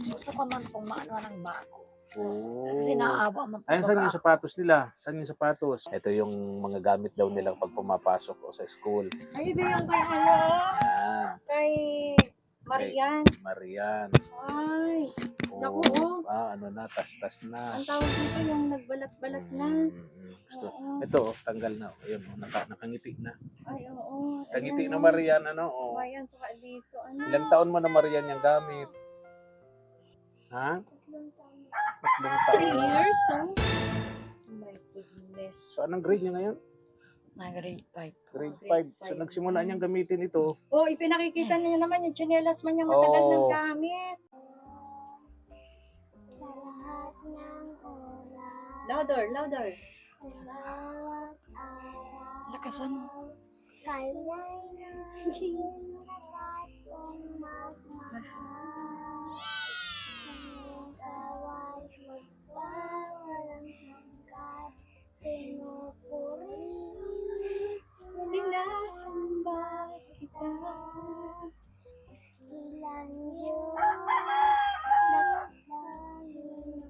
Gusto ko man pong maano ng bago. Kasi Oh. naaawa man po Ayun, saan yung baga. sapatos nila? Saan yung sapatos? Ito yung mga gamit daw nilang pag pumapasok o sa school. Ay, ito yung kay ano? Yan. Kay Marian. Marian. Ay, naku, Oh, ano na, tas-tas na. ang tawag dito yung nagbalat-balat na. Gusto. Oo. Ito, tanggal na. Ayun, nakangiti na. Ay, oo. Kangiti Ayan, na oh. Marian, ano? Oh. Marian, saka dito. Ano? Ilang taon mo na Marian yung gamit? Ha? 3 3 taon. years, oh. My goodness. So, anong grade niya ngayon? Na grade 5. Grade Grade 5. So, five. nagsimula niyang gamitin ito. Oh, ipinakikita niyo naman yung tsinelas man niya matagal Oo. ng gamit. Sa lahat ng oras, Louder, louder. sa bawat araw, Lakasan mo. kaya'y naging natatong magmahal. Sa iyong gawa'y magwawalang hanggan, pinupuri, Sinasamba kita. ilang Diyos nagdalingin.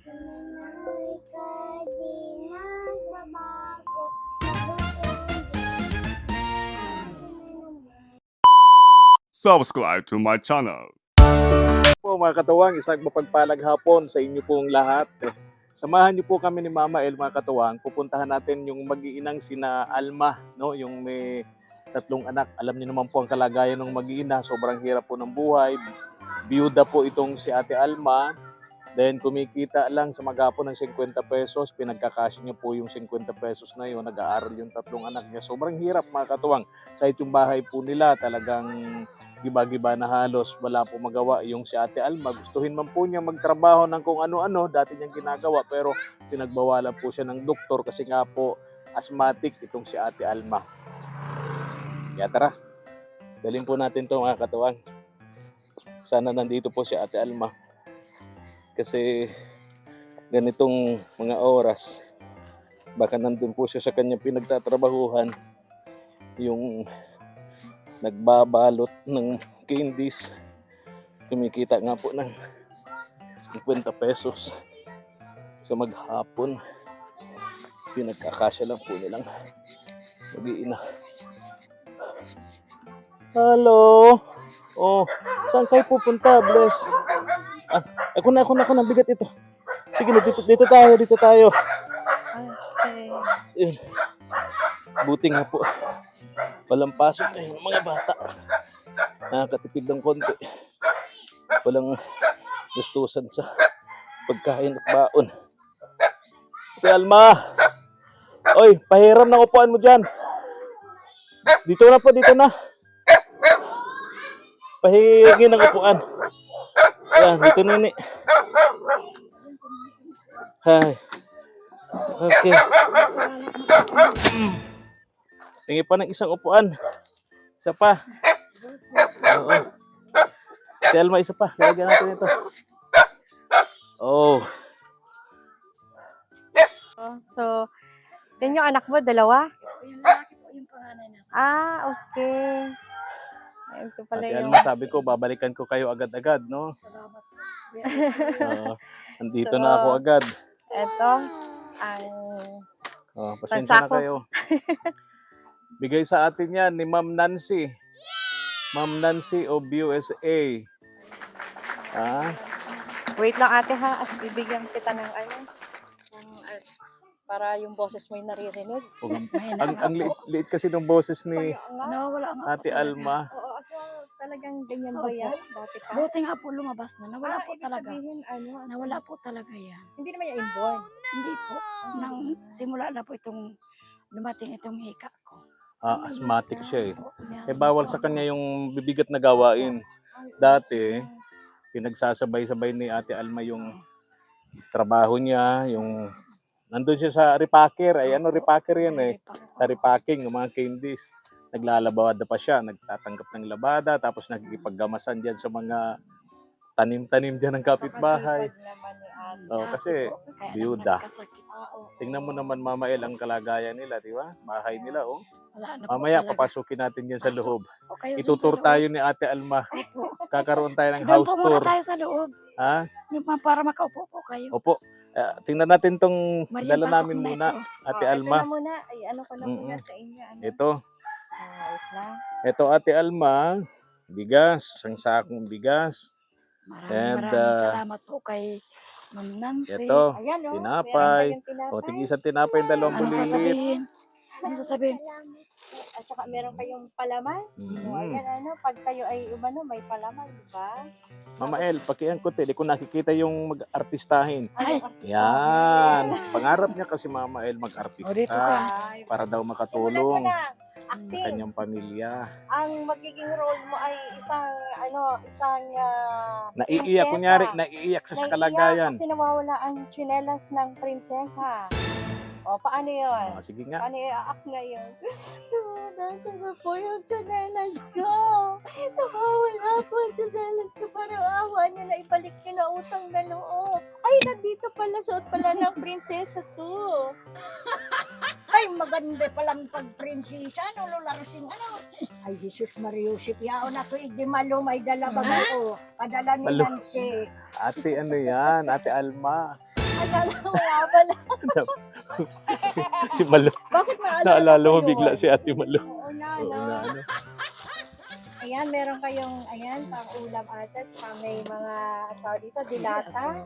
Tunay ka di nagbabago, Subscribe to my channel. Po mga katuwang, isang mapagpalang hapon sa inyo pong lahat. Samahan niyo po kami ni Mama El mga katuwang. Pupuntahan natin yung mag-iinang sina Alma, no? Yung may 3 anak. Alam niyo naman po ang kalagayan ng mag-iina. Sobrang hirap po ng buhay. Biyuda po itong si Ate Alma. Then kumikita lang sa maghapon ng 50 pesos. Pinagkakasya niya po yung 50 pesos na yun. Nag-aaral yung 3 anak niya. Sobrang hirap mga katuwang. Kahit yung bahay po nila talagang giba-giba na halos, wala po magawa. Yung si Ate Alma, gustuhin man po niya magtrabaho ng kung ano-ano, dati niyang ginagawa, pero pinagbawalan po siya ng doktor kasi nga po asthmatic itong si Ate Alma. Kaya tara, dalhin po natin to mga katuwang. Sana nandito po si Ate Alma. Kasi ganitong mga oras, baka nandun po siya sa kanyang pinagtatrabahuhan, yung nagbabalot ng candies. Kumikita nga po ng 50 pesos sa maghapon. Pinagkakasya lang po nilang mag-iina. Hello! Oh, saan kayo pupunta, Bless? Ako na, bigat ito. Sige, dito tayo. Okay. Yun. Buti nga po. Walang pasok na yung mga bata. Nakakatipid ng konti. Walang gustusan sa pagkain at baon. Ate Alma! Oy, pahiram ng upuan mo dyan. Dito na. Pahingi ng upuan. Yan, dito nini. Hay. Okay. Hingi pa ng isang upuan. Isa pa. Oo. Ate Alma, isa pa. Lagyan natin ito. Oh. So, yan yung anak mo, 2? Yung lalaki po yung panganay na. Ah, okay. Ito pala Ate yung... Alma, sabi ko, babalikan ko kayo agad-agad, no? Salamat po. Andito So, na ako agad. Ito, ang... Pasensya na Pansako. kayo. Bigay sa atin yan ni Ma'am Nancy. Ma'am Nancy of USA. Wait lang ate ha, at bibigyan kita ng para yung boses mo yung naririnig. Ang liit kasi ng boses ni Nawawala nga Ate po talaga. Alma. Oo, so talagang ganyan ba yan? Dati pa? Buti nga po lumabas na. Nawala po ibig talaga. sabihin, Nawala po talaga yan. hindi naman yan inborn. Hindi po. Nang simula na po itong dumating itong hika ko. Asthmatic siya eh. Yes, Bawal sa kanya yung bibigat na gawain. Dati, pinagsasabay-sabay ni Ate Alma yung trabaho niya, yung nandun siya sa repacker. Ay repacker yan eh. Sa repacking ng mga candies. Naglalabada pa siya, nagtatanggap ng labada, tapos nagkikipaggamasan diyan sa mga tanim-tanim dyan ng kapitbahay. Napakasipag naman ni ate. Oh, Dati kasi po, kaya lang biyuda. nagkasakit. Oo. Tingnan mo naman, Mama El, ang kalagayan nila, di ba? Bahay nila, oh. Wala na po Mamaya, talaga. papasukin natin dyan sa Pasok. loob. O kayo dun Itutur sa loob. tayo ni Ate Alma. Opo. Kakaroon tayo ng Doon house po muna tour. tayo sa loob. Ha? Yung para makaupo po kayo. Opo. Tingnan natin tong Marian, dala pasok namin na muna, ito. Ate Ito Alma. na muna. Ay, ano ko na muna Mm-mm. sa inyo. Ano? Ito. Wait lang. Ito, Ate Alma. Bigas. Isang sakong bigas. And, Maraming salamat po kay Ma'am Nancy. ito. Ayan, oh. Tinapay. Meron kayong O, tinapay. tig-isang tinapay, dalawang Ano bulilit. sasabihin? Ano sasabihin? Salamat. At saka meron kayong palaman. O, Mm. ayan, ano. Pag kayo ay umano, may palaman, di ba? Mama El, pakiangkot eh. Di ko nakikita yung mag-artistahin. Ay, Yan. Pangarap niya kasi Mama El O, dito mag-artista. ka. Ay, Para daw simulan mo makatulong na. sa Acting. kanyang pamilya. Ang magiging role mo ay isang Naiiyak, prinsesa. kunyari, naiiyak sa kalagayan. Kasi nawawala ang tsinelas ng prinsesa. O, paano yun? Sige nga. Paano i-act ngayon? Nasaan na po yung tsinelas ko? Nawawala po ang tsinelas ko. Parang awa niyo na ibalik niyo na utang na loob. Ay, nandito pala, suot pala ng prinsesa to. Ay, maganda palang pagprinsesa, no, lularsing ano. Ay, Jesus Mariusip, yaon ako, hindi malo, may dalabang ako. Padala ni Malo. Nancy. Ate, ano yan? Ate Alma. Akala mo nga pala. si Malo. Bakit maalala Naalala mo ko bigla yun? si Ate Malo. Oo na, Oo no? na, ano. Ayan, meron kayong, ayan, pang ulam ata. May mga, tawag dito, dilata.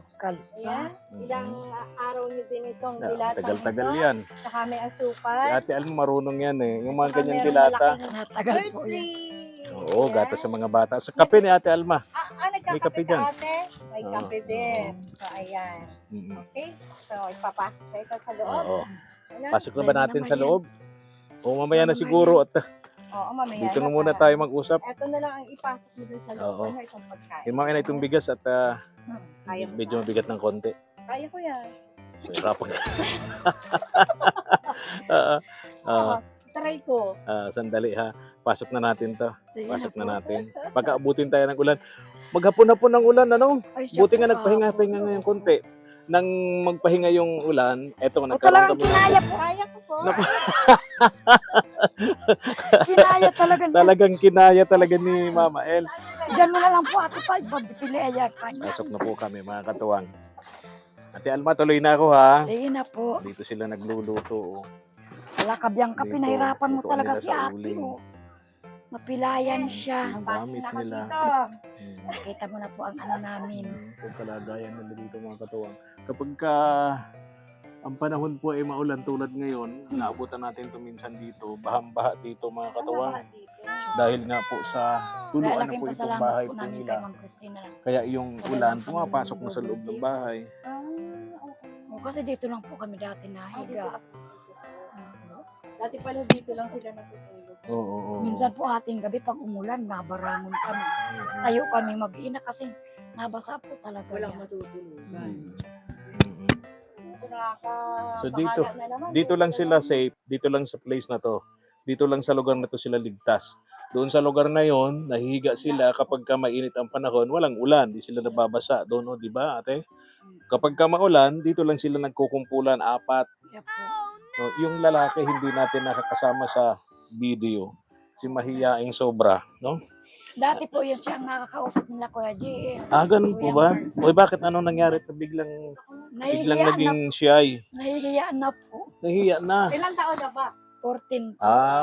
Ayan, ilang araw nyo din itong dilata. Tagal-tagal yan. Saka may Si asukal. Ate Alma marunong yan eh. Yung mga Saka ganyan merong dilata. malaking Natagal po bird yan. tree. Oo, Ayan. gatas sa mga bata. Sa kape ni Ate Alma. May kape Nagkakape dyan. ka ate? May Oo, kape din. So, ayan. Mm-mm. Okay? So, ipapasok na ito sa loob. Oo. Ano? Pasok na ba natin sa Mamaya. loob? O mamaya na Mamaya. siguro at Oo, mamaya. dito na muna tayo mag-usap. Ito na lang ang ipasok mo dun sa loob. Oo. Ano itong pagkain? Imakin na itong bigas at Kaya mo medyo ba? mabigat ng konti. Kaya ko yan. Mahirapan ka. Ah, ah, Try ko. sandali ha. Pasok na natin to. Sige Pasok po. na natin. Pagka-abutin tayo ng ulan. Maghapon-hapon ng ulan, ano? Ay, siya Buti po, nga nagpahinga-pahinga ngayon konti. Nang magpahinga yung ulan, eto O nagkaroon talagang kami ng kinaya po. Kaya ko po. Naku. Kinaya talaga niya. talagang kinaya talaga ni Mama El. Diyan mo na lang po ate pa. Pagpili ayan kanya. Pasok na po kami mga katuwang. Ate Alma, tuloy na ako ha. Sige na po. Dito sila nagluluto. Oh. Wala kabiyang ka. Dito, Pinahirapan mo lutuan talaga nila si sa ate uling. mo. Mapilayan siya. Ang Pasok gamit na ako nila. dito. Nakita mo na po ang ano namin. Kung kalagayan nila dito mga katuwang. Kapag ka ang panahon po ay maulan tulad ngayon, naabutan natin ito minsan dito, bahang-baha dito mga katuwang. Ano ba dito? Dahil nga po sa Kaya tuluan na laking po itong pasalamat bahay po po namin kay nila. Ma'am Christina lang. Kaya yung ulan pumapasok na sa loob ng bahay. Okay. O, kasi dito lang po kami dati nahiga. Dati pala dito lang sila natutulog. Oo. Minsan po ating gabi pag umulan, nabarangon kami. Tayo kami mag-ina kasi nabasa po talaga. Walang yan. matutulugan. Mm. So, nakaka- So, dito- bahala na naman. Dito lang sila safe, dito lang sa place na to. Dito lang sa lugar na to sila ligtas. Doon sa lugar na yon, nahihiga sila kapag ka mainit ang panahon, walang ulan, di sila nababasa doon, di ba, ate? Kapag ka maulan, dito lang sila nagkukumpulan, apat. Kaya po, No, yung lalaki hindi natin nakakasama sa video. Si mahiyaing sobra, no? dati po yan siya ang nakakausap nila Kuya G. Ganun po ba? Oy, bakit ano nangyari na biglang Nahihiya na, naging shy? nahihiya na po. Nahiya na. Ilang taon na ba? 14 po.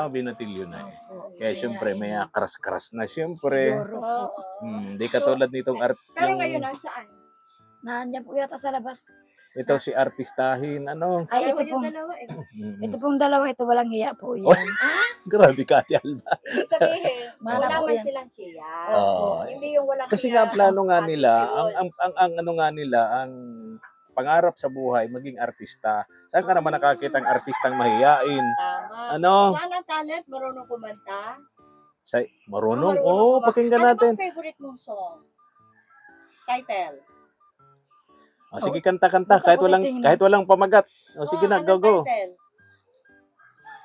Binatilyo na. Opo. Kaya syempre may karas-karas na syempre. Siguro po. Hindi katulad nitong Pero ngayon, nasaan? Nandiyan po yata sa labas. ito si artistahin, ano? Ay, ito yung pong, dalawa eh. Mm. ito pong dalawa, ito walang hiya po yan. Grabe ka, Ate Alma. Ibig sabihin, Mana wala po man yan. silang kiya. Oo. Hindi yung walang Kasi kiya. nga ang plano nga nila, attitude. ang ano nga nila, ang pangarap sa buhay maging artista. Saan ka naman nakakita ang artistang mahiyain? Tama. Ano? Saan ang talent? Marunong kumanta? Marunong? Marunong ba? Pakinggan Ano natin. bang favorite mong song? Title? Sige, kanta-kanta kahit walang pamagat. Sige na, anong go. title?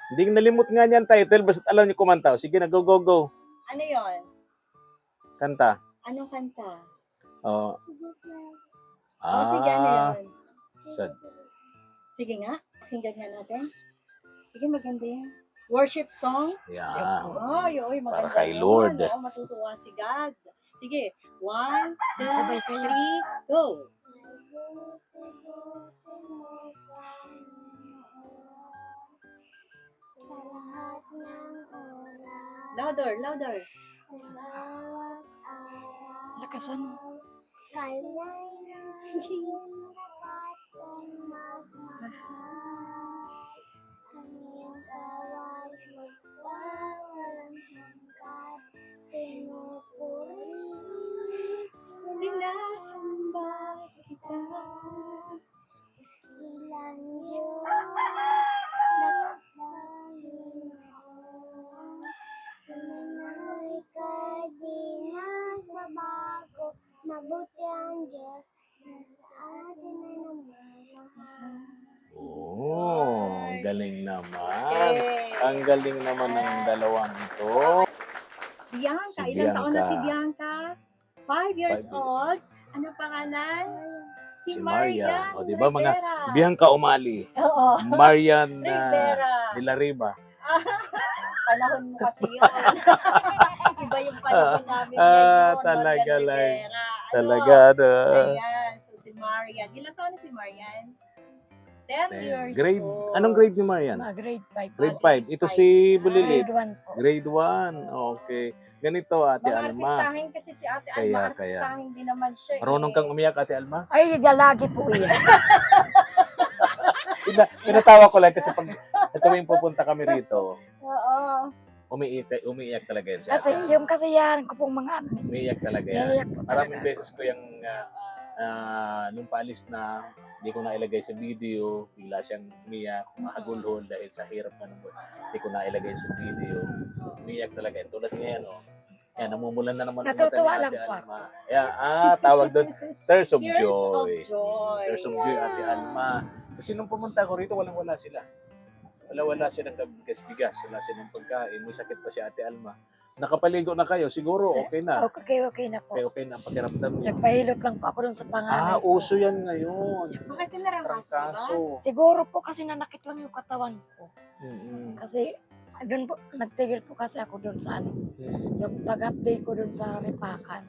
Hindi nalimot nga niyan title, basta alam niyo kumanta. Sige na, go. Ano yon? Kanta. Anong kanta? Oh. Oh, sige, ano yun? Sad. Sige nga, pakinggan nga natin. Sige, maganda yan. Worship song? Yeah. Oy, maganda Para kay yun. Lord. Oo, matutuwa si God. Sige, 1, 2, Sabay kayo. 3, go! Sa lahat ng oras, Louder, louder. sa bawat araw, Lakasan. kanya'y nangingin dapat kong magmahal. Ang iyong kawal magpawalang hanggat, pinupuri, Sinasamba kita. ilang Diyos, nakatanging noon. Tunay ka di nagbabago, mabuti ang Diyos na sa atin ay namamahal. Oh, ang galing naman. Okay. Ang galing naman ng dalawang ito. Bianca, Si ilang taon na Bianca. si Bianca? 5 years 5 years. old. Ano pangalan? Si Si Marian Marian. O, di ba, mga Rivera. Bianca Umali, Oo. Marian Rivera. de la Riva. Panahon mo kasi yun. Iba yung panahon namin ngayon. talaga Marian lang. Rivera. Ano? Talaga, no? Ayan. So, si Marian. Ilang taon na si Marian? 10 years Grade, old. anong grade ni Marian? Grade 5. Grade 5. Ito si Bulilit. Grade 1 po. Grade 1. Okay. Ganito, Ate Mga Alma. artistahin kasi si Ate Alma. Kaya. Artistahin din naman siya. Marunong kang umiyak, Ate Alma? Ay, lagi po yan. Pinatawa ko lang kasi pag tuwing pupunta kami rito, Oo. umiiyak talaga yan si Kasi Ate. yung kasiyahan ko pong mga ano. Umiiyak talaga yan. Naiyak po Maraming talaga. beses ko yung nung paalis na, hindi ko na ilagay sa video, bigla siyang umiyak, mahagulhol dahil sa hirap na nung hindi ko na ilagay sa video. Umiyak talaga yan. Tulad ngayon, yan, namumulan na naman ang mata ni Natutuwa Ate lang po Alma. Yeah, tawag doon, Tears of Tears of Joy. joy. Tears of Joy, Ate Alma. Kasi nung pumunta ko rito, walang-wala sila. Wala siya ng bigas-bigas, wala silang pagkain, may sakit pa si Ate Alma. Nakapaligo na kayo, siguro okay na. Okay na po. Okay na ang pakiramdam niyo. Nagpahilot lang po ako dun sa panganay ko. Uso yan ngayon. Bakit yung narangkas ka ba? Trangkaso. Siguro po kasi nanakit lang yung katawan ko. Mm-mm. Kasi doon po, nagtigil po kasi ako doon sa ano, yung pag-update ko doon sa Ripakan.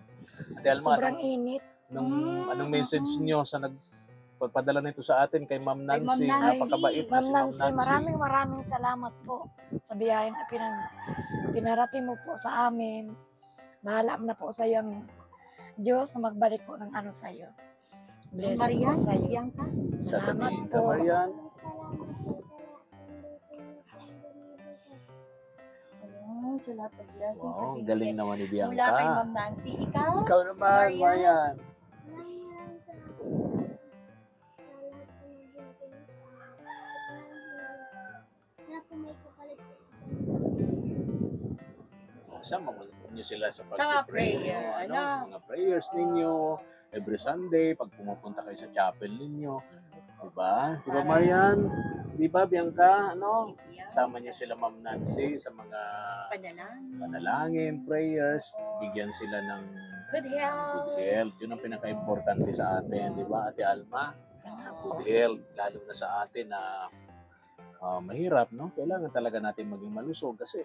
Ate Alma, Sobrang init. anong message niyo sa nagpadala nito sa atin kay Ma'am Nancy? Ma'am Nancy. Napakabait na Ma'am si Ma'am Nancy, maraming salamat po sa biyayang pinarating mo po sa amin. Bahala na po sa iyo ang Diyos na magbalik po ng ano sa iyo. Blessing Marian, po sa iyo. Bianca. Sasabihin Salamat ka, po. Marian. Oh, sa lahat ng blessings. Wow, sa ang galing binigay naman ni Mula kay Bianca. Ma'am Nancy. Ikaw? Ikaw naman, Marian. Marian. May kapalit po sa Sama mo niyo sila sa Sa pag-pray. prayers, ano? Sa mga prayers ninyo. Every Sunday, pag pumupunta kayo sa chapel ninyo. Diba? Diba, Marian? Diba, Bianca? Ano? Sama niyo sila, Ma'am Nancy, sa mga Panalangin. panalangin, prayers. Bigyan sila ng Good health. good health. Yun ang pinaka-importante sa atin. Diba, Ate Alma? Good health. Lalo na sa atin na mahirap, no? Kailangan talaga natin maging malusog kasi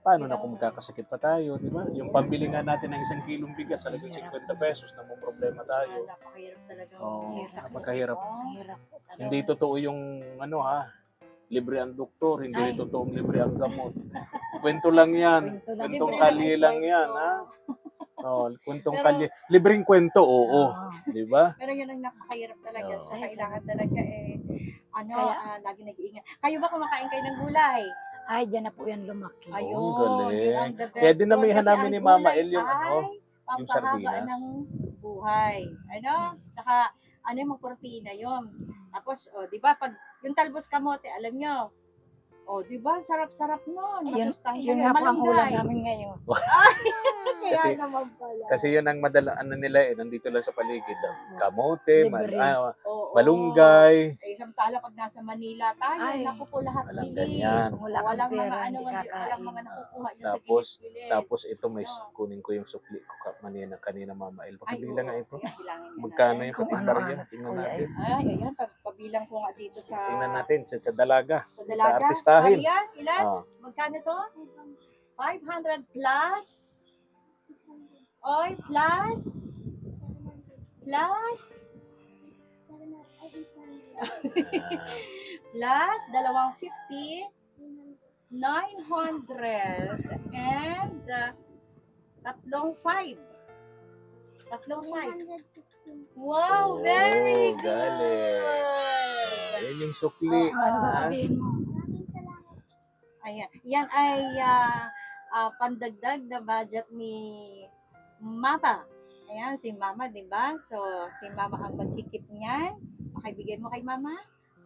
paano na kung magkakasakit pa tayo, di ba? Yung pambili nga natin ng 1 kilong bigas, halagang 50 pesos, na may problema tayo. Napakahirap talaga. Oo, May sakit. napakahirap. Hirap po talaga. Hindi totoo yung libre ang doktor, hindi Ay. totoong libre ang gamot. Kwento lang yan. Kwento lang. Kwentong Libre kalye lang lang ang yan, kwento. ha? Kwentong Pero- kalye. Libreng kwento, oo. Di ba? Pero yun ang napakahirap talaga. Oo. So, kailangan talaga Kaya- lagi nag-iingat. Kayo ba kumakain kayo ng gulay? Ay, dyan na po yan lumaki. Ayun, ang galing. yun ang the best Kaya dinamihan food. Kasi namin ang ni Mama gulay El yung ay yung pampahaba sardinas. ng buhay. Ano? Tsaka, yung protina yun. Tapos, di ba, pag yung talbos kamote, alam nyo, di ba, sarap-sarap nun. Yun, Masustansya yun yun. nga po ang ulam Malunggay. namin ngayon. Kaya Kasi- naman pala. Kasi yun ang madala, nila nandito lang sa paligid. Kamote, Libre. Oo. malunggay. Eh, samtala pag nasa Manila tayo, Ay, naku po lahat walang bili. ganyan. Wala kang Walang mga pera, ano, hindi kakain. walang mga nakukuha dyan sa Tapos- gilid-gilid. Tapos ito may kunin ko yung sukli ko kanina Mama El. Ay, Pakibilang nga oo. ito. Ayan, bilangin nga Magkano natin. yung Kung puting ano barya? alas, Tingnan kuya, natin. Ay, ayan, pabilang ko nga dito sa... Tingnan natin sa dalaga. Sa Sa dalaga. artistahin. Marian, ilan? Ah, Magkano to? 500 plus? Oy, plus? Plus? Plus, 250? 900 and tatlong 5. Tatlong 5. Wow, very Oh, good. galing. Yan yung sukli. Ano sasabihin mo? Ayan. Yan ay pandagdag na budget ni Mama. Ayan, si Mama, di ba? So, si Mama ang magkikip niyan. Pakibigay mo kay Mama.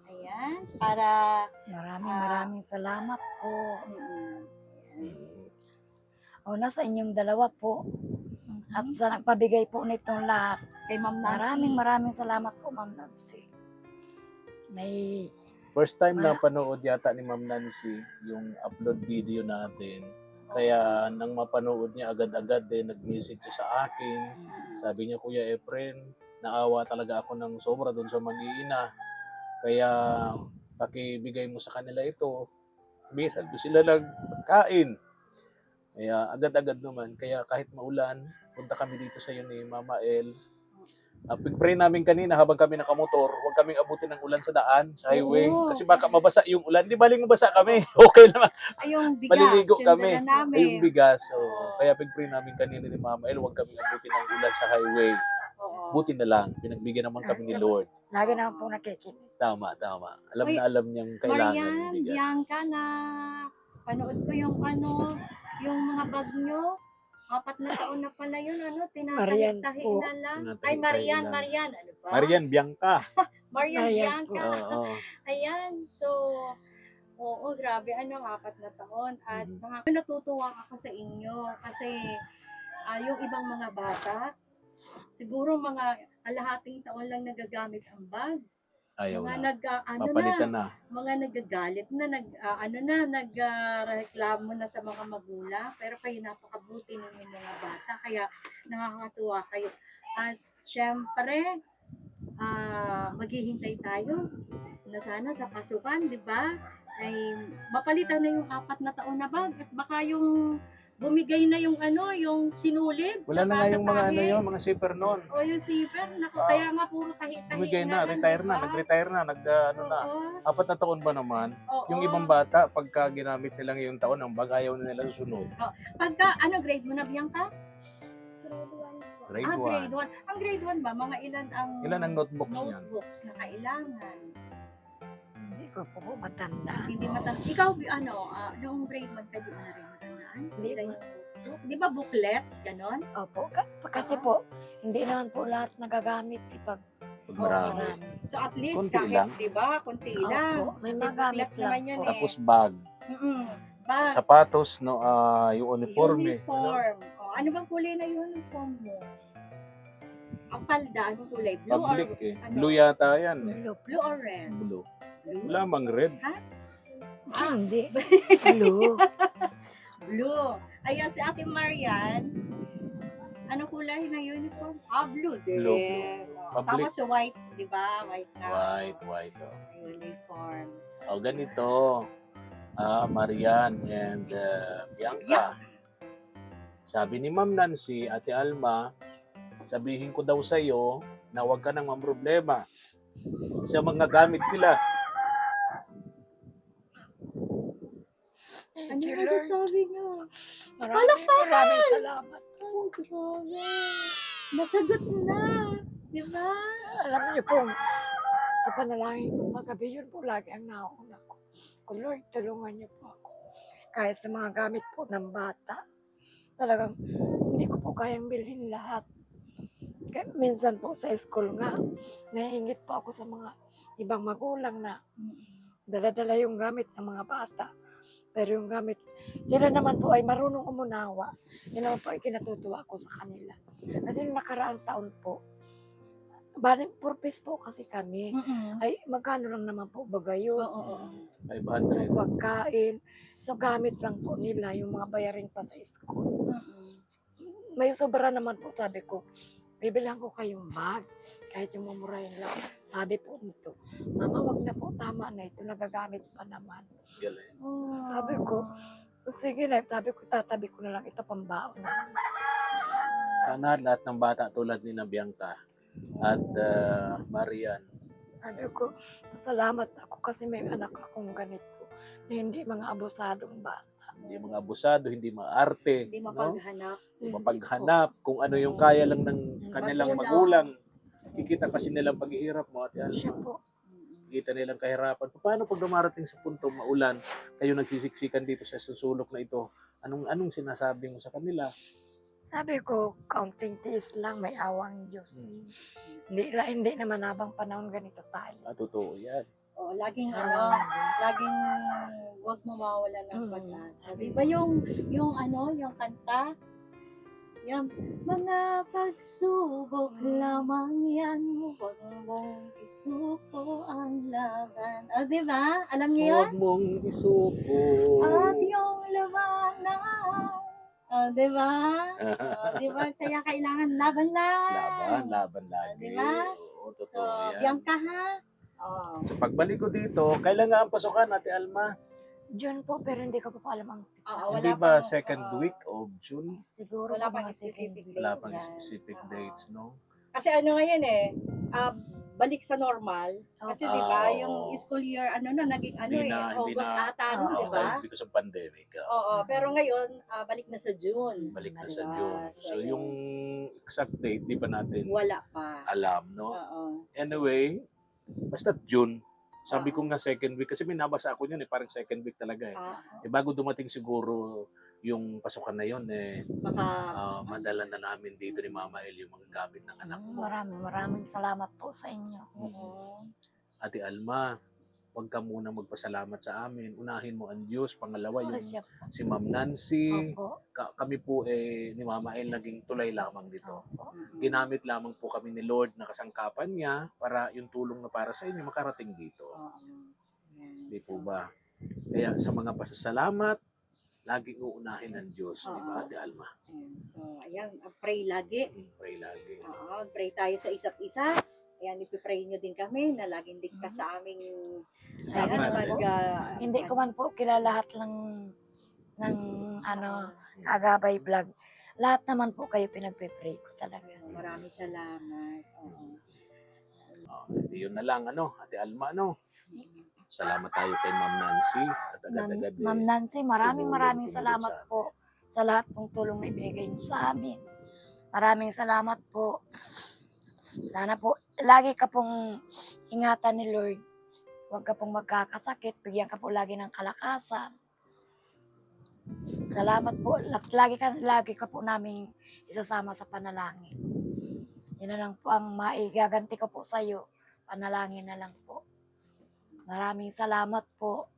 Ayan, para... Maraming salamat po. mm, Mm. O, nasa inyong dalawa po. At sa nagpabigay po nitong lahat. kay Ma'am Nancy. Maraming salamat po, Ma'am Nancy. May First time na Wala. panood yata ni Ma'am Nancy yung upload video natin. Kaya nang mapanood niya agad-agad din, nag-message siya sa akin. Sabi niya, Kuya Efren, naawa talaga ako ng sobra doon sa mag-iina. Kaya pakibigay mo sa kanila ito. Bisan doon sila nagkain. Kaya agad-agad naman. Kaya kahit maulan, punta kami dito sa iyo ni Mama El. Pag-pray namin kanina habang kami nakamotor, huwag kaming abutin ng ulan sa daan, sa highway. Oo. Kasi baka mabasa yung ulan. Di baling mabasa kami. Okay naman. Ay, yung bigas. Maliligo yung kami. dala namin. Ay, yung bigas. So, kaya pag-pray namin kanina ni Mama El, huwag kaming abutin ng ulan sa highway. Oo. Buti na lang. Pinagbigyan naman kami ni Lord. lagi na po nakikinig. Tama. Alam Uy, na alam niyang kailangan Marian, ng bigas. Bianca na panood ko yung yung mga bag nyo. 4 na taon na pala yun, Marian tinatahi po. na lang. Tinatahi-tahi Ay, Marian, lang. Marian, ano ba? Marian Bianca. Marian Marian po. Bianca. Oo. Ayan, so, oo, grabe, 4 na taon. At natutuwa ako sa inyo kasi yung ibang mga bata, siguro mga kalahating taon lang nagagamit ang bag. Ayaw Mga na. Papalitan na. mga nagagalit na, nagreklamo na sa mga magulang, pero kayo napakabuti ninyong mga bata, kaya nakakatuwa kayo. At syempre, maghihintay tayo na sana sa pasukan, di ba? Ay mapalitan na yung 4 na taon na bag at baka yung bumigay na yung yung sinulid. Wala na nga yung mga patatahi. mga zipper noon. O yung zipper, naku, kaya nga puro tahi-tahi Bumigay na, lang, retire na, diba? nag-retire na, na. Oo. 4 na taon ba naman? Oo. Yung ibang bata, pagka ginamit nila yung taon, ang bag ayaw na nila susunod. Pagka, grade mo na, Bianca? Grade 1. Grade 1. Ang grade 1 ba, mga ilan ang Ilan ang notebooks niyan? notebooks na kailangan? Hindi ko po matanda. Hindi matanda. Ikaw, noong grade 1 ka, di mo na rin matandaan? Hindi Ilan po. yung notebook? Di ba booklet? Ganon? Opo, kasi po, hindi naman po lahat nagagamit pag Pag marami. So at least Konti kahit, lang. di ba, konti lang. Opo, may Kasi magamit booklet lang naman yun po. Tapos bag. Bag, Sapatos, no, yung uniforme. uniform. Ano bang kulay na uniform mo? Ang palda, anong kulay? Blue Public or eh. ano? Blue yata yan eh. Blue or red? Blue. Blue? Wala mang red. Hindi. Hello. Blue. Ayan, si Ate Marian. Anong kulay na uniform? Blue din. Blue. Public. Tapos white, di ba? White na. White. Oh. Uniforms. Ganito. Marian and Bianca. Sabi ni Ma'am Nancy, Ate Alma, sabihin ko daw sa iyo na huwag ka nang mamroblema sa mga gamit nila. Ano yung masasabi niyo? Maraming salamat. Oh, grabe. Nasagot na. Di ba? Alam niyo po, sa panalangin ko sa gabi, yun po lagi ang nauna ko. Lord, tulungan niyo po ako. Kahit sa mga gamit po ng bata, talagang hindi ko po kayang bilhin lahat. Kaya minsan po sa school nga, nahihingit po ako sa mga ibang magulang na dala-dala yung gamit ng mga bata. Pero yung gamit, sila naman po ay marunong umunawa. Yun naman po ay kinatutuwa ko sa kanila. Kasi nung nakaraang taon po, Bali, purpose po kasi kami. Mm-mm. Ay, magkano lang naman po ba Oo, yun? oo. 500. Yung pagkain. So, gamit lang po nila yung mga bayarin pa sa school. Mm-mm. May sobra naman po, sabi ko, bibilang ko kayong bag. Kahit yung mamurahin lang. Sabi po nito, Mama, wag na po, tama na ito, nagagamit pa naman. Galing. Sabi ko, sige na, sabi ko, tatabi ko na lang ito pambaon na. Sana lahat ng bata tulad ni na Bianca at Marian, Sabi ko, salamat ako kasi may anak akong ganito na hindi mga abusadong ba. hindi mga abusado, hindi maarte, Hindi no? mapaghanap. Mapaghanap kung ano yung kaya lang ng kanilang Magulang. magulang. Kikita kasi nilang paghihirap mo, Ate Siya Alma. po, Kita nilang kahirapan. Paano pag dumarating sa punto maulan, kayo nagsisiksikan dito sa sulok na ito? Anong sinasabi mo sa kanila? sabi ko, kaunting tiis lang, may awang Diyos. Hindi naman habang panahon ganito tayo. Totoo yan. Oh, laging Awang ano, Diyos. laging huwag mawawala ng Mm. pag-asa. Di ba yung kanta? Yung mga pagsubok lamang yan, huwag mong isuko ang laban. O, di ba? Alam niyo yun? Huwag mong isuko. At yung labanan. O, di ba? O, di ba? Kaya kailangan laban lang. Laban lagi. Di ba? Oo, totoo So, yan. biyang ka ha? Oh. So, pagbalik ko dito, kailan nga ang pasukan, Ate Alma? June po, pero hindi ko pa alam ang pizza. Oo, Hindi wala ba pang- second week of June? Siguro Wala po pang mga specific second date. Wala pang yan. specific Oo. dates, no? Kasi ano ngayon balik sa normal. Kasi di ba, oo. yung school year, naging Hindi na- hindi August na- ata, Oo, di ba? Dahil dito sa pandemic. Oo, pero ngayon, balik na sa June. Balik na Di sa ba? June. So, yung exact date, di ba natin Wala pa. alam, no? Oo. Anyway, basta June. Sabi ko nga second week, kasi may nabasa ako yun parang second week talaga eh. Bago dumating siguro yung pasukan na yun Baka, madala na namin dito ni Mama El yung mga gamit ng anak mo. Maraming salamat po sa inyo. oo. Ate Alma, huwag ka muna magpasalamat sa amin. Unahin mo ang Diyos. Pangalawa, yung Siya po. si Ma'am Nancy. Opo. Kami po ni Mama El naging tulay lamang dito. Opo. Ginamit lamang po kami ni Lord na kasangkapan niya para yung tulong na para sa inyo makarating dito. Oo. Yan. Di po ba? Kaya sa mga pasasalamat, laging uunahin ng Diyos. Di ba, Oo. Ate Alma? Ayan. So, ayan, pray lagi. Pray lagi. Oo, pray tayo sa isa't isa. Ayan, ipipray nyo din kami na laging ligtas sa aming Laban. Hindi ko man po kilala lahat ng Agabay vlog. Lahat naman po kayo pinagpe-pray ko talaga. Maraming salamat. Oo. Yun na lang, Ate Alma, Salamat tayo kay Ma'am Nancy. At agad-agad Ma'am Nancy, maraming tumulong salamat sa amin. po sa lahat ng tulong na ibinigay niyo sa amin. Maraming salamat po. Sana po, lagi ka pong ingatan ni Lord. Huwag ka pong magkakasakit. Bigyan ka po lagi ng kalakasan. Salamat po. Lagi ka po namin isasama sa panalangin. Yan na lang po ang maigaganti ko po sa iyo. Panalangin na lang po. Maraming salamat po.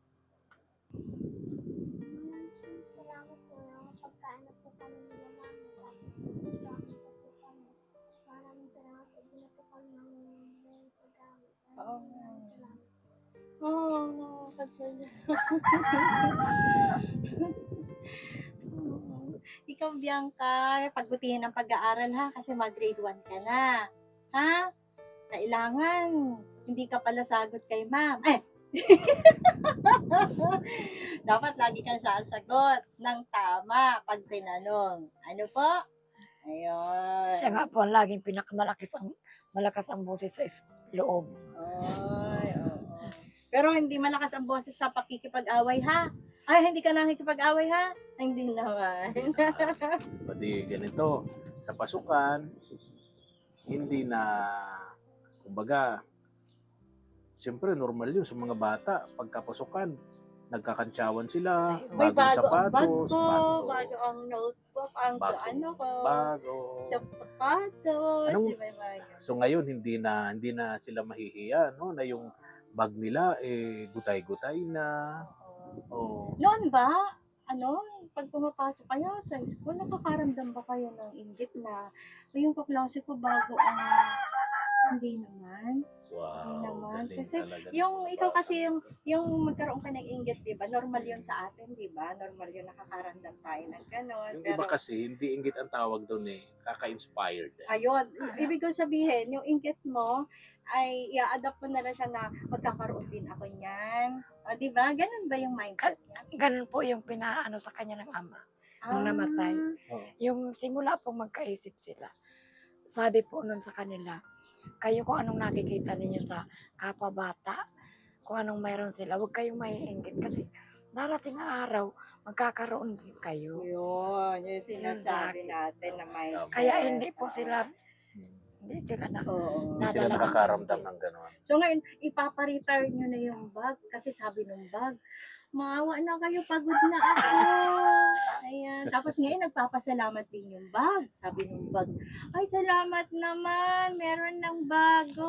Salamat po na pagkaano po kami nila namin. Tapos pagkaano po kami. Maraming salamat po. Binato kami ng sa gamit. Oo. Maraming salamat. Oh, ikaw, Bianca, pagbutihin ang pag-aaral ha, kasi mag-grade 1 ka na. Ha? Kailangan, hindi ka pala sagot kay ma'am. Dapat lagi kang sasagot ng tama pag tinanong. Ano po? Ayun. Siya nga po ang laging malakas ang boses sa loob. Ay, oo. Pero hindi malakas ang boses sa pakikipag-away ha. Ay, hindi ka nakikipag-away ha? Ay, hindi naman. Pati ganito, sa pasukan, hindi na, kumbaga, siyempre normal yun sa mga bata. Pagkapasukan, nagkakantsawan sila, May bagong bago ang bag sapatos, ko, bago ang notebook, ang sa bagong ano ko, bago. sa sapatos, Anong- di ba yung mga ganun? So ngayon, hindi na sila mahihiya, na yung bag nila, gutay-gutay na. Oh. Noon ba, pag pumapasok kayo sa school, nakakaramdam ba kayo ng inggit na yung kaklase ko bago ang Hindi naman. Wow, naman, galing kasi talaga. Yung ikaw kasi yung magkaroon ka ng inggit, 'di ba? Normal 'yun sa atin, 'di ba? Normal 'yun nakakaramdam tayo ng gano'n. Yung Pero iba kasi, hindi inggit ang tawag doon eh. Kaka-inspired. ayun, ibig kong sabihin, yung inggit mo ay i-adapt mo na lang siya na magkakaroon din ako niyan. 'Di ba? Ganun ba yung mindset niya? Ganun po yung pinaano sa kanya ng ama nung namatay. Oo. Yung simula pong magkaisip sila, sabi po nun sa kanila, kayo kung anong nakikita ninyo sa kapabata, kung anong mayroon sila, huwag kayong maiinggit kasi darating ang araw, magkakaroon din kayo. Yun, yung sinasabi natin na mindset. Kaya hindi po sila, hindi sila na, Oo. Hindi sila Nadala- nakakaramdam ng gano'n. So ngayon, ipapa-retire nyo na yung bag kasi sabi nung bag, maawa na kayo, pagod na ako. Ayan. Tapos ngayon, nagpapasalamat din yung bag. Sabi nung bag, ay salamat naman, meron ng bago.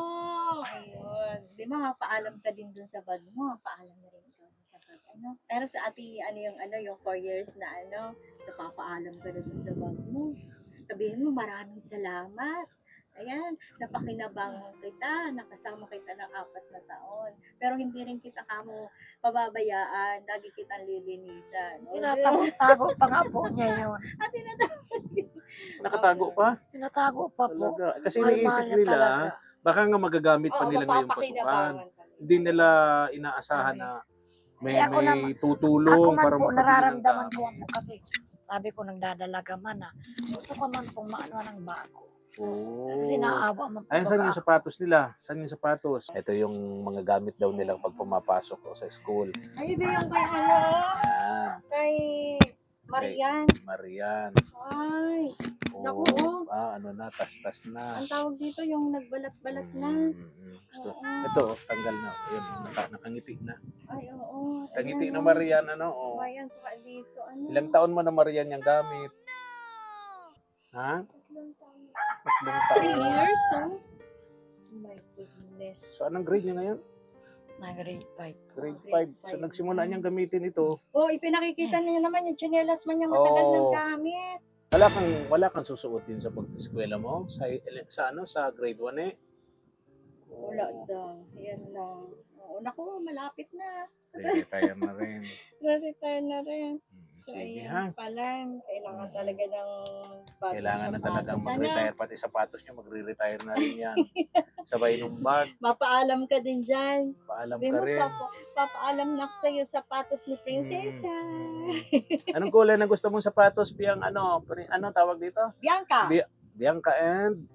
Ayun. Di ba, mapaalam ka din dun sa bag mo. Paalam na rin ikaw dun sa bag. Ano? Pero sa ati, yung 4 years na sa papaalam ka na dun sa bag mo. Sabihin mo, maraming salamat. Ayan, napakinabangan kita, nakasama kita ng 4 na taon. Pero hindi rin kita kamo pababayaan, lagi kitang lilinisan. tinatago-tago pa nga po niya yun. At Nakatago pa? Tinatago pa po. Talaga. Kasi Mahal-mahal iniisip niya nila, talaga. baka nga magagamit pa Oo, nila ngayong pasukan. mapapakinabangan pa nila. Hindi nila inaasahan na may, Eh, ako may naman- tutulong Ako man para po, makabili ng nararamdaman gamit. ko yan po kasi sabi ko nagdadalaga man gusto ko man pong maano ng bago. Kasi Oh. naawa man po. Ayan, saan yung baka- sapatos nila? Saan yung sapatos? Ito yung mga gamit daw nilang pag pumapasok o sa school. Ay, ito yung kay Ayan, kay Marian. Marian. Ay, naku, Oh, ano na, tas-tas na. ang tawag dito yung nagbalat-balat na. Gusto. Oo. Ito, tanggal na. Ayun, nakangiti na. Ay, oo. Tangiti Ayan, na oh. Marian, ano? Oh. Marian, saka dito, Ilang taon mo na Marian yung gamit? Ha? 3 taon. 3 3 taon. years, oh. My goodness. So, anong grade niya ngayon? Na grade 5. Grade Grade 5. So, five. nagsimula niyang gamitin ito. Oh, ipinakikita niyo naman yung tsinelas man yung matagal Oo. ng gamit. Wala kang susuotin sa pag-eskwela mo? Sa grade 1 eh? Wala daw. Yan lang. Oo, naku, malapit na. Retire na rin. Retire na rin. So, Sige ha. ayan pala. Kailangan talaga ng bagong Kailangan na talagang sapatos. mag-retire. Pati sapatos niyo, magre-retire na rin yan. Sabay nung bag. Mapaalam ka din dyan. Paalam Di ka mo, rin. papaalam na ako sa'yo sapatos ni Prinsesa. Anong kulay na gusto mong sapatos? Biyang ano tawag dito? Bianca. Bianca and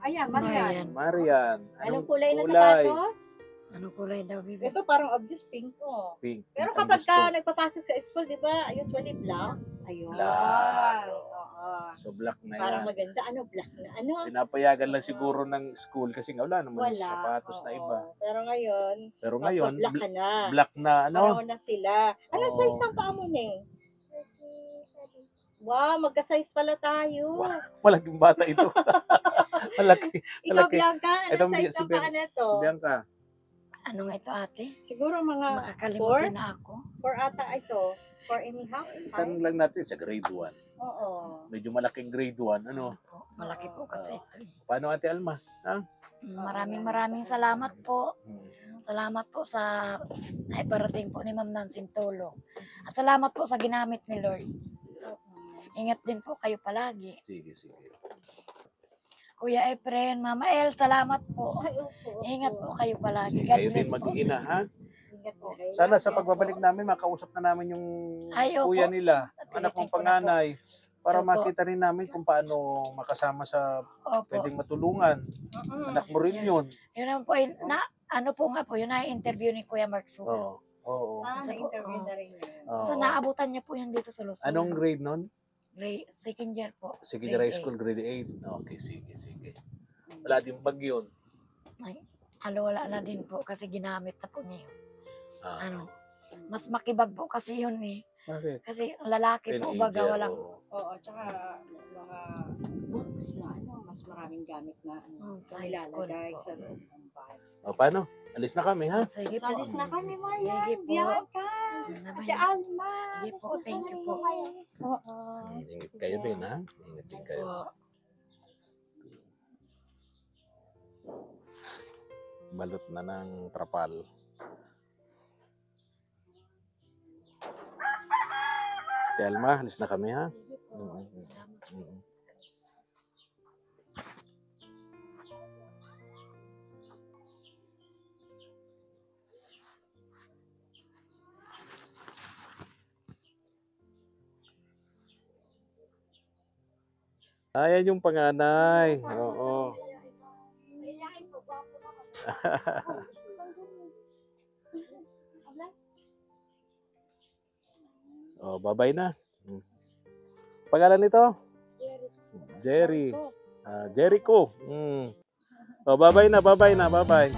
Ayan, Marian. Marian. Anong kulay na sapatos? Anong kulay daw, Bibi? Ito parang obvious pink ko. Pink. Pero Ang kapag gusto. ka nagpapasok sa school, di ba, usually black. Ayun. Black. Oo. So black na Parang yan. maganda. Ano, black na ano? Pinapayagan lang siguro ng school kasi nga wala naman Wala. sapatos na Oo. iba. Pero ngayon, Pero ngayon, black ka na. black na ano? Pareho na sila. Anong Oo. size ng paa mo, Neng? 37. Wow, magka-size pala tayo. Malaking bata ito. Malaki. Ikaw, malaki. Bianca, Itong anong size si ng paa nito? Si Bianca. Anong ito, ate? Siguro mga Makakalimutin na ako. 4 ata ito. 4 and a half? Tanong lang natin sa grade 1. Oo. Medyo malaking grade 1. Ano? Malaki po kasi ito. Paano Ate Alma? Maraming salamat po. Hmm. Salamat po sa naiparating po ni Ma'am Nancing tulong. At salamat po sa ginamit ni Lord. Ingat din po kayo palagi. Sige. Kuya Efren, Mama El, salamat po. Ay, opo. Ingat po kayo palagi. Sige, God kayo bless din po. mag-iina, ha? Ingat po. Sana sa pagbabalik namin, makausap na namin yung Ay, opo. kuya nila, anak kong panganay, para Opo. makita rin namin kung paano makasama sa Opo. pwedeng matulungan. Anak mo rin yun. Yun ang po, ano po nga po, yun na interview ni Kuya Mark Suga. Oo. Na-interview na rin yun. Oo. So, naabutan niya po yun dito sa Luzon. Anong grade nun? Second year po. Sige, Grade high school, grade 8. Okay, sige. Wala din bag yun. Ay, wala na din po kasi ginamit na po niya yun. Ah, Ano, mas makibag po kasi yun eh. bakit? Kasi lalaki po, baga Teenager, walang, oo. Oo, tsaka mga books na mas maraming gamit na sa high school nilalagay po. sa loob ng bag. O, paano? Alis na kami, ha? Sige So, po. alis na kami, Marian. Sige po. Bianca. Naman. Ate Alma. Sige po, alis na thank you kami. po. Oo. Ingit kayo din, ha? Ingit din kayo. Po. balot na ng trapal. Kaya Alma, alis na kami ha. Mm. Ayan yung panganay. Oo. Oh, bye-bye na. Pangalan nito? Jerry. Jericho. Oh, bye-bye na, bye-bye na, bye-bye.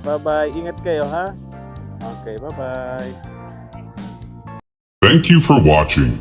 Bye-bye. Ingat kayo, ha? Okay, bye-bye. Thank you for watching.